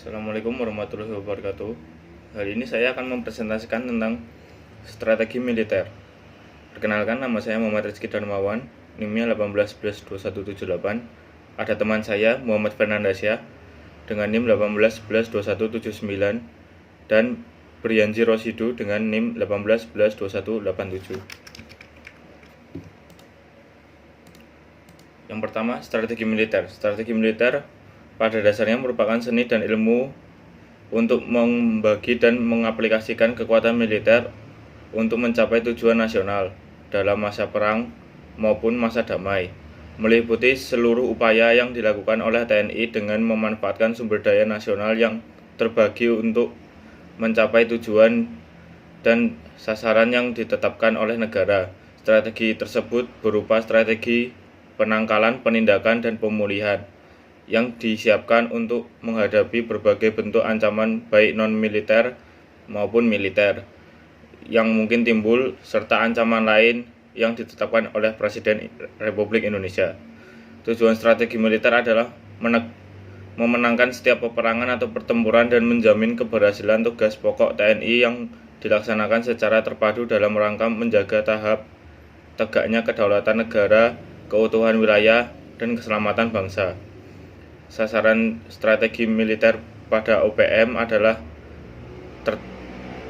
Assalamualaikum warahmatullahi wabarakatuh. Hari ini saya akan mempresentasikan tentang strategi militer. Perkenalkan, nama saya Muhammad Rizky Darmawan, NIM-nya 18112178. Ada teman saya Muhammad Fernandasya dengan NIM 18112179 dan Brianji Rosidu dengan NIM 18112187. Yang pertama, strategi militer. Strategi militer pada dasarnya merupakan seni dan ilmu untuk membagi dan mengaplikasikan kekuatan militer untuk mencapai tujuan nasional dalam masa perang maupun masa damai, meliputi seluruh upaya yang dilakukan oleh TNI dengan memanfaatkan sumber daya nasional yang terbagi untuk mencapai tujuan dan sasaran yang ditetapkan oleh negara. Strategi tersebut berupa strategi penangkalan, penindakan, dan pemulihan yang disiapkan untuk menghadapi berbagai bentuk ancaman baik non-militer maupun militer yang mungkin timbul, serta ancaman lain yang ditetapkan oleh Presiden Republik Indonesia. Tujuan strategi militer adalah memenangkan setiap peperangan atau pertempuran dan menjamin keberhasilan tugas pokok TNI yang dilaksanakan secara terpadu dalam rangka menjaga tahap tegaknya kedaulatan negara, keutuhan wilayah, dan keselamatan bangsa. Sasaran strategi militer pada OPM adalah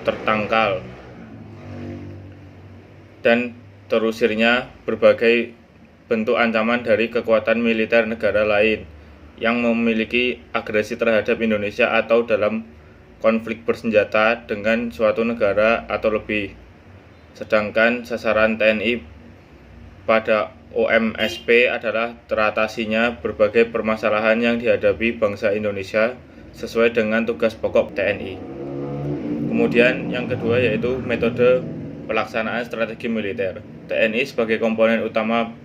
tertangkal dan terusirnya berbagai bentuk ancaman dari kekuatan militer negara lain yang memiliki agresi terhadap Indonesia atau dalam konflik bersenjata dengan suatu negara atau lebih. Sedangkan sasaran TNI pada OMSP adalah teratasinya berbagai permasalahan yang dihadapi bangsa Indonesia sesuai dengan tugas pokok TNI. Kemudian yang kedua yaitu metode pelaksanaan strategi militer. TNI sebagai komponen utama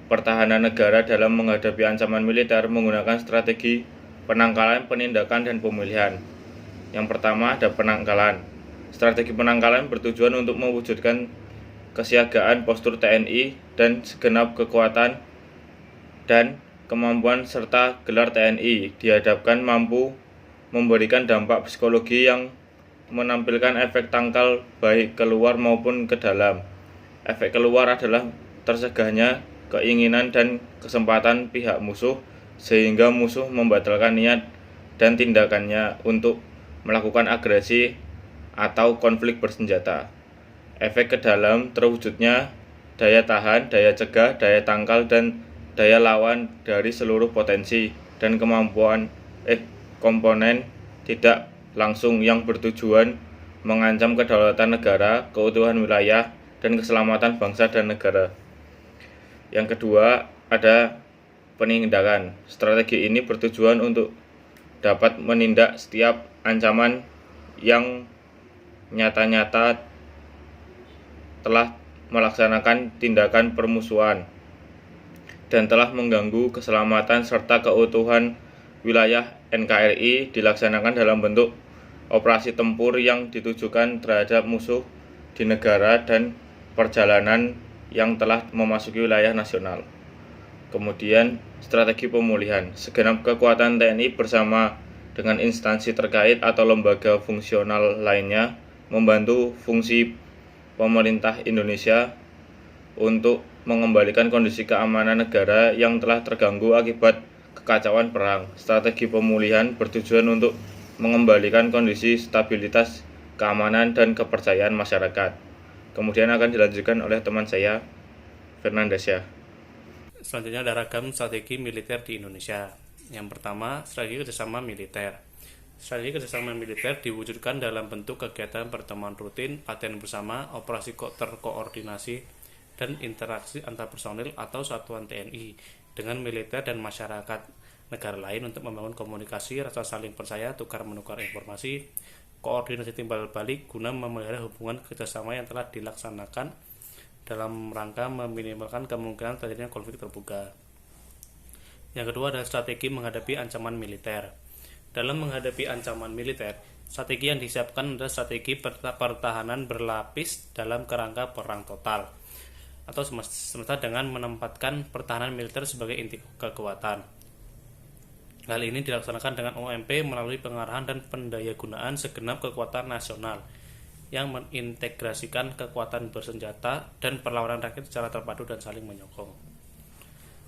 pertahanan negara dalam menghadapi ancaman militer menggunakan strategi penangkalan, penindakan, dan pemulihan. Yang pertama ada penangkalan. Strategi penangkalan bertujuan untuk mewujudkan kesiagaan postur TNI dan segenap kekuatan dan kemampuan serta gelar TNI dihadapkan mampu memberikan dampak psikologi yang menampilkan efek tangkal baik keluar maupun ke dalam. Efek keluar adalah tersegahnya keinginan dan kesempatan pihak musuh sehingga musuh membatalkan niat dan tindakannya untuk melakukan agresi atau konflik bersenjata. Efek ke dalam terwujudnya daya tahan, daya cegah, daya tangkal, dan daya lawan dari seluruh potensi dan kemampuan komponen tidak langsung yang bertujuan mengancam kedaulatan negara, keutuhan wilayah, dan keselamatan bangsa dan negara. Yang kedua ada penindakan. Strategi ini bertujuan untuk dapat menindak setiap ancaman yang nyata-nyata telah melaksanakan tindakan permusuhan dan telah mengganggu keselamatan serta keutuhan wilayah NKRI dilaksanakan dalam bentuk operasi tempur yang ditujukan terhadap musuh di negara dan perjalanan yang telah memasuki wilayah nasional. Kemudian strategi pemulihan. Segenap kekuatan TNI bersama dengan instansi terkait atau lembaga fungsional lainnya membantu fungsi pemerintah Indonesia untuk mengembalikan kondisi keamanan negara yang telah terganggu akibat kekacauan perang. Strategi pemulihan bertujuan untuk mengembalikan kondisi stabilitas, keamanan, dan kepercayaan masyarakat. Kemudian akan dilanjutkan oleh teman saya, Fernandasya. Selanjutnya ada ragam strategi militer di Indonesia. Yang pertama, strategi kerjasama militer. Strategi kerjasama militer diwujudkan dalam bentuk kegiatan pertemuan rutin, latihan bersama, operasi terkoordinasi, dan interaksi antar personil atau satuan TNI dengan militer dan masyarakat negara lain untuk membangun komunikasi, rasa saling percaya, tukar-menukar informasi, koordinasi timbal balik guna memelihara hubungan kerjasama yang telah dilaksanakan dalam rangka meminimalkan kemungkinan terjadinya konflik terbuka. Yang kedua adalah strategi menghadapi ancaman militer. Dalam menghadapi ancaman militer, strategi yang disiapkan adalah strategi pertahanan berlapis dalam kerangka perang total atau semesta dengan menempatkan pertahanan militer sebagai inti kekuatan. Hal ini dilaksanakan dengan OMP melalui pengarahan dan pendayagunaan segenap kekuatan nasional yang mengintegrasikan kekuatan bersenjata dan perlawanan rakyat secara terpadu dan saling menyokong.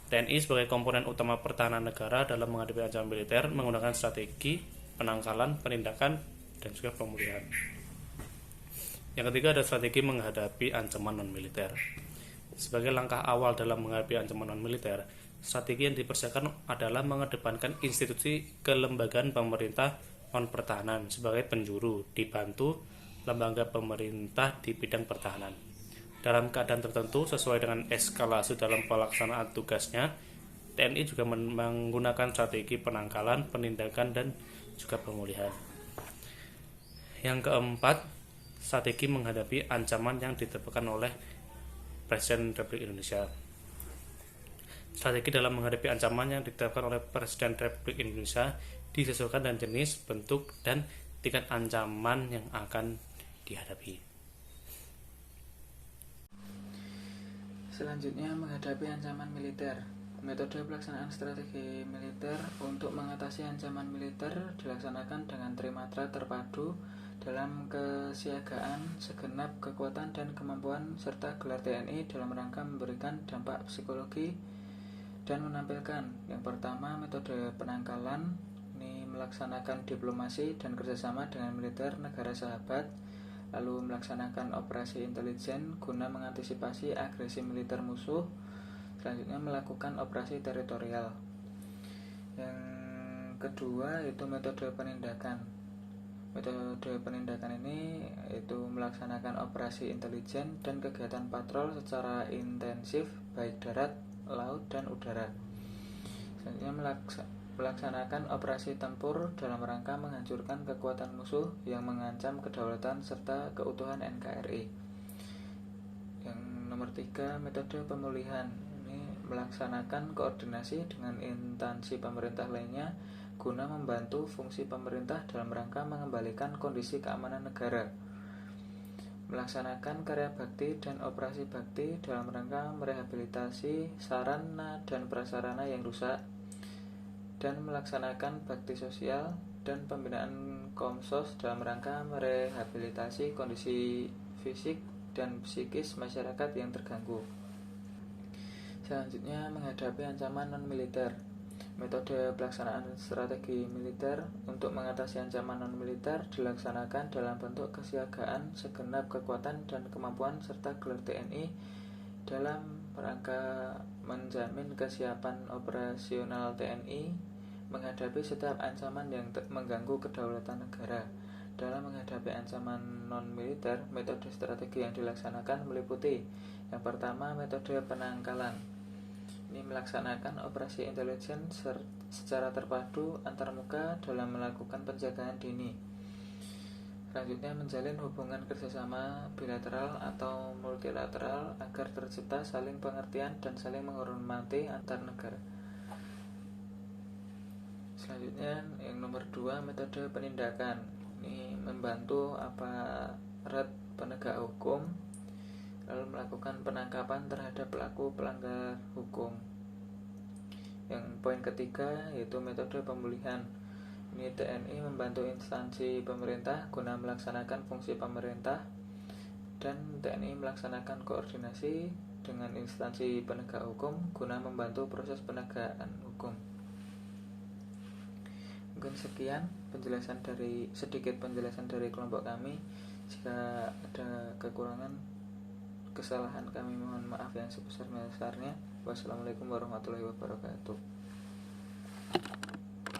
TNI sebagai komponen utama pertahanan negara dalam menghadapi ancaman militer menggunakan strategi penangkalan, penindakan, dan juga pemulihan. Yang ketiga ada strategi menghadapi ancaman non-militer. Sebagai langkah awal dalam menghadapi ancaman non-militer, strategi yang dipersiapkan adalah mengedepankan institusi kelembagaan pemerintah non-pertahanan sebagai penjuru, dibantu lembaga pemerintah di bidang pertahanan. Dalam keadaan tertentu, sesuai dengan eskalasi dalam pelaksanaan tugasnya, TNI juga menggunakan strategi penangkalan, penindakan, dan juga pemulihan. Yang keempat, strategi menghadapi ancaman yang ditetapkan oleh Presiden Republik Indonesia. Strategi dalam menghadapi ancaman yang ditetapkan oleh Presiden Republik Indonesia disesuaikan dengan jenis, bentuk, dan tingkat ancaman yang akan dihadapi. Selanjutnya, menghadapi ancaman militer. Metode pelaksanaan strategi militer untuk mengatasi ancaman militer dilaksanakan dengan trimatra terpadu dalam kesiagaan segenap kekuatan dan kemampuan serta gelar TNI dalam rangka memberikan dampak psikologi dan menampilkan. Yang pertama, metode penangkalan. Ini melaksanakan diplomasi dan kerjasama dengan militer negara sahabat, lalu melaksanakan operasi intelijen guna mengantisipasi agresi militer musuh. Selanjutnya melakukan operasi teritorial. Yang kedua itu metode penindakan. Metode penindakan ini itu melaksanakan operasi intelijen dan kegiatan patrol secara intensif baik darat, laut, dan udara. Selanjutnya melaksanakan operasi tempur dalam rangka menghancurkan kekuatan musuh yang mengancam kedaulatan serta keutuhan NKRI. Yang nomor 3, metode pemulihan. Melaksanakan koordinasi dengan instansi pemerintah lainnya guna membantu fungsi pemerintah dalam rangka mengembalikan kondisi keamanan negara. Melaksanakan karya bakti dan operasi bakti dalam rangka merehabilitasi sarana dan prasarana yang rusak, dan melaksanakan bakti sosial dan pembinaan Komsos dalam rangka merehabilitasi kondisi fisik dan psikis masyarakat yang terganggu. Selanjutnya, menghadapi ancaman non-militer. Metode pelaksanaan strategi militer untuk mengatasi ancaman non-militer dilaksanakan dalam bentuk kesiagaan segenap kekuatan dan kemampuan serta gelar TNI dalam rangka menjamin kesiapan operasional TNI menghadapi setiap ancaman yang mengganggu kedaulatan negara. Dalam menghadapi ancaman non-militer, metode strategi yang dilaksanakan meliputi: yang pertama, metode penangkalan. Ini melaksanakan operasi intelijen secara terpadu antarmuka dalam melakukan penjagaan dini. Selanjutnya, menjalin hubungan kerjasama bilateral atau multilateral agar tercipta saling pengertian dan saling menghormati antar negara. Selanjutnya, yang nomor 2, metode penindakan. Ini membantu aparat penegak hukum lalu melakukan penangkapan terhadap pelaku pelanggar hukum. Yang poin ketiga yaitu metode pemulihan. Ini TNI membantu instansi pemerintah guna melaksanakan fungsi pemerintah, dan TNI melaksanakan koordinasi dengan instansi penegak hukum guna membantu proses penegakan hukum. Mungkin sekian sedikit penjelasan dari kelompok kami. Jika ada kekurangan, kesalahan, kami mohon maaf yang sebesar-besarnya. Wassalamualaikum warahmatullahi wabarakatuh.